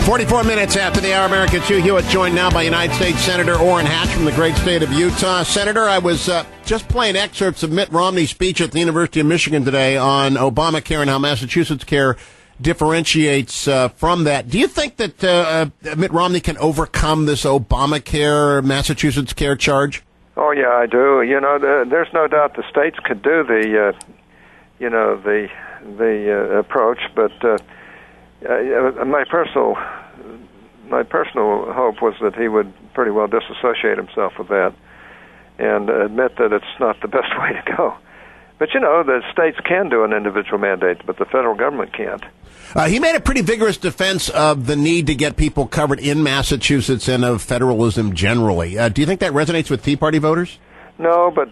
44 minutes after the hour, American Hugh Hewitt, joined now by United States Senator Orrin Hatch from the great state of Utah. Senator, I was just playing excerpts of Mitt Romney's speech at the University of Michigan today on Obamacare and how Massachusetts care differentiates from that. Do you think that Mitt Romney can overcome this Obamacare Massachusetts care charge? Oh, yeah, I do. You know, there's no doubt the states could do the approach, but my personal hope was that he would pretty well disassociate himself with that and admit that it's not the best way to go. But, you know, the states can do an individual mandate, but the federal government can't. He made a pretty vigorous defense of the need to get people covered in Massachusetts and of federalism generally. Do you think that resonates with Tea Party voters? No, but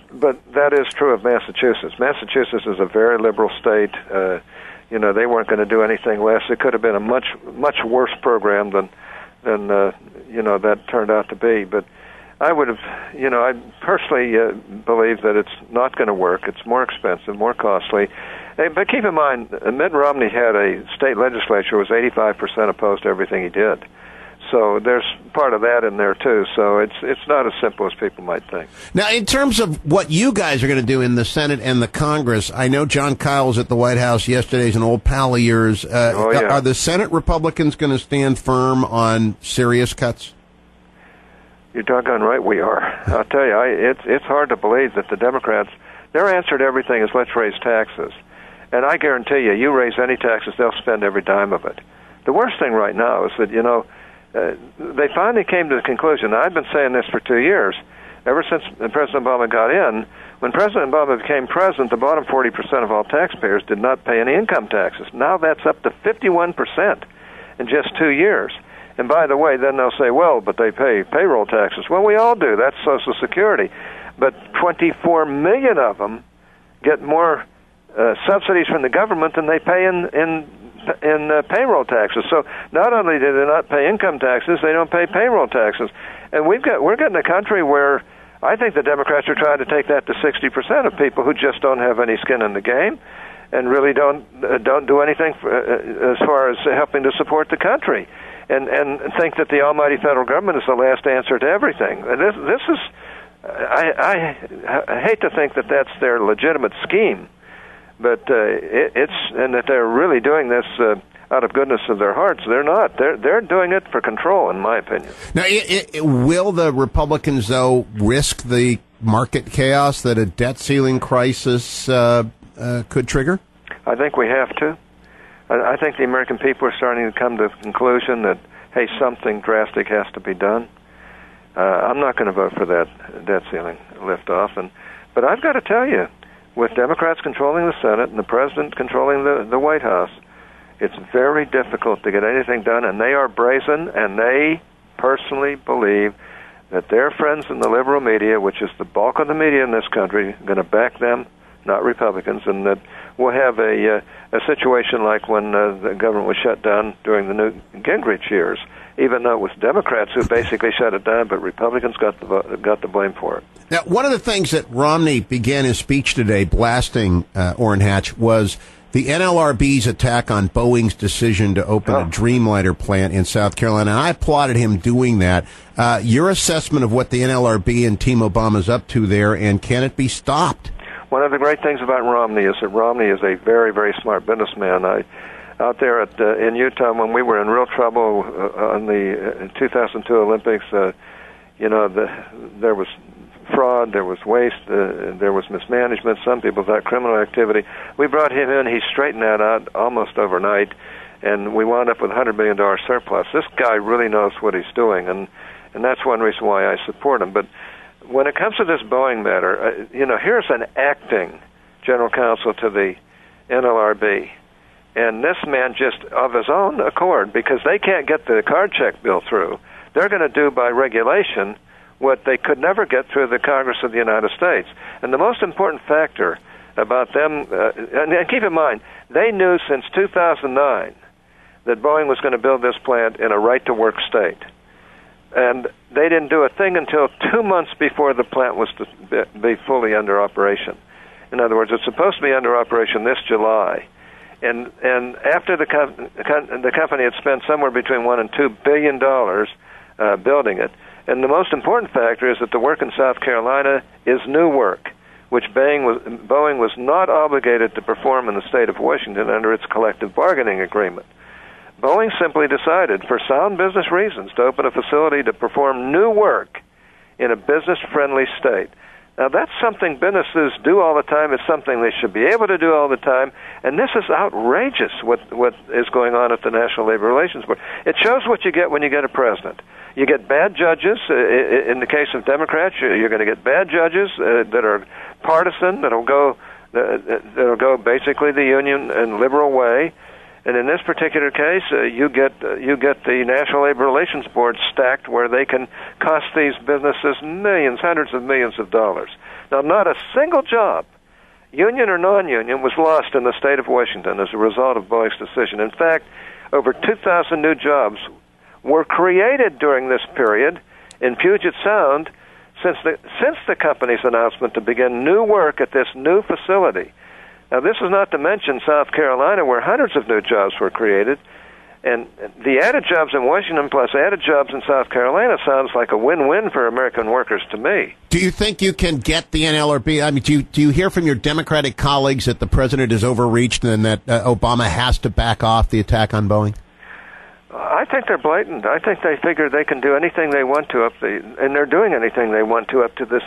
that is true of Massachusetts. Massachusetts is a very liberal state. You know, they weren't going to do anything less. It could have been a much worse program than that turned out to be. But I would have, I personally believe that it's not going to work. It's more expensive, more costly. But keep in mind, Mitt Romney had a state legislature was 85% opposed to everything he did. So there's part of that in there, too. So it's not as simple as people might think. Now, in terms of what you guys are going to do in the Senate and the Congress, I know John Kyle was at the White House yesterday. He's an old pal of yours. Are the Senate Republicans going to stand firm on serious cuts? You're doggone right we are. I'll tell you, it's hard to believe that the Democrats, their answer to everything is let's raise taxes. And I guarantee you raise any taxes, they'll spend every dime of it. The worst thing right now is that, they finally came to the conclusion. I've been saying this for 2 years, ever since President Obama got in. When President Obama became president, the bottom 40% of all taxpayers did not pay any income taxes. Now that's up to 51% in just 2 years. And by the way, then they'll say, well, but they pay payroll taxes. Well, we all do. That's Social Security. But 24 million of them get more subsidies from the government than they pay in payroll taxes. So not only do they not pay income taxes, they don't pay payroll taxes. And we're getting a country where I think the Democrats are trying to take that to 60% of people who just don't have any skin in the game and really don't do anything as far as helping to support the country, and think that the almighty federal government is the last answer to everything. This is I hate to think that that's their legitimate scheme. But and that they're really doing this out of goodness of their hearts. They're not. They're doing it for control, in my opinion. Now, will the Republicans, though, risk the market chaos that a debt ceiling crisis could trigger? I think we have to. I think the American people are starting to come to the conclusion that, hey, something drastic has to be done. I'm not going to vote for that debt ceiling liftoff. But I've got to tell you, with Democrats controlling the Senate and the President controlling the White House, it's very difficult to get anything done, and they are brazen, and they personally believe that their friends in the liberal media, which is the bulk of the media in this country, are going to back them, not Republicans, and that we'll have a situation like when the government was shut down during the Newt Gingrich years, even though it was Democrats who basically shut it down, but Republicans got the blame for it. Now, one of the things that Romney began his speech today blasting Orrin Hatch was the NLRB's attack on Boeing's decision to open a Dreamliner plant in South Carolina, and I applauded him doing that. Your assessment of what the NLRB and Team Obama is up to there, and can it be stopped? One of the great things about Romney is that Romney is a very, very smart businessman. Out there in Utah, when we were in real trouble on the 2002 Olympics, there was fraud, there was waste, there was mismanagement, some people thought criminal activity. We brought him in, he straightened that out almost overnight, and we wound up with a $100 million surplus. This guy really knows what he's doing, and that's one reason why I support him. But when it comes to this Boeing matter, here's an acting general counsel to the NLRB, and this man just of his own accord, because they can't get the card check bill through, they're going to do by regulation what they could never get through the Congress of the United States. And the most important factor about them, and keep in mind, they knew since 2009 that Boeing was going to build this plant in a right-to-work state. And they didn't do a thing until 2 months before the plant was to be fully under operation. In other words, it's supposed to be under operation this July. And after the company had spent somewhere between $1 and $2 billion building it, and the most important factor is that the work in South Carolina is new work, which Boeing was not obligated to perform in the state of Washington under its collective bargaining agreement. Boeing simply decided, for sound business reasons, to open a facility to perform new work in a business-friendly state. Now, that's something businesses do all the time. It's something they should be able to do all the time. And this is outrageous, what is going on at the National Labor Relations Board. It shows what you get when you get a president. You get bad judges. In the case of Democrats, you're going to get bad judges that are partisan, that'll go basically the union and liberal way. And in this particular case, you get the National Labor Relations Board stacked where they can cost these businesses millions, hundreds of millions of dollars. Now, not a single job, union or non-union, was lost in the state of Washington as a result of Boeing's decision. In fact, over 2,000 new jobs were created during this period in Puget Sound since the company's announcement to begin new work at this new facility. Now, this is not to mention South Carolina, where hundreds of new jobs were created. And the added jobs in Washington plus added jobs in South Carolina sounds like a win-win for American workers to me. Do you think you can get the NLRB? I mean, do you hear from your Democratic colleagues that the president is overreached and that Obama has to back off the attack on Boeing? I think they're blatant. I think they figure they can do anything they want to and they're doing anything they want to up to these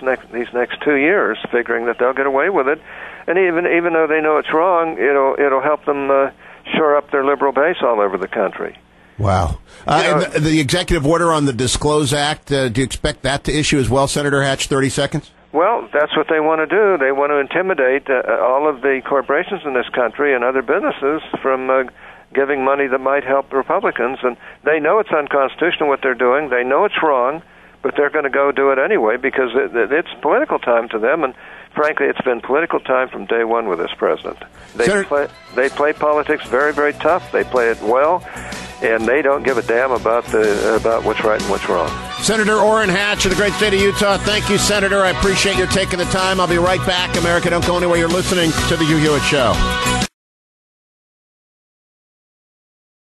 next 2 years, figuring that they'll get away with it. And even though they know it's wrong, it'll help them shore up their liberal base all over the country. Wow. And the executive order on the Disclose Act, do you expect that to issue as well, Senator Hatch? 30 seconds. Well, that's what they want to do. They want to intimidate all of the corporations in this country and other businesses from giving money that might help the Republicans. And they know it's unconstitutional what they're doing. They know it's wrong, but they're going to go do it anyway because it's political time to them. And frankly, it's been political time from day one with this president. They play politics very, very tough. They play it well, and they don't give a damn about what's right and what's wrong. Senator Orrin Hatch of the great state of Utah. Thank you, Senator. I appreciate you taking the time. I'll be right back. America, don't go anywhere. You're listening to The Hugh Hewitt Show.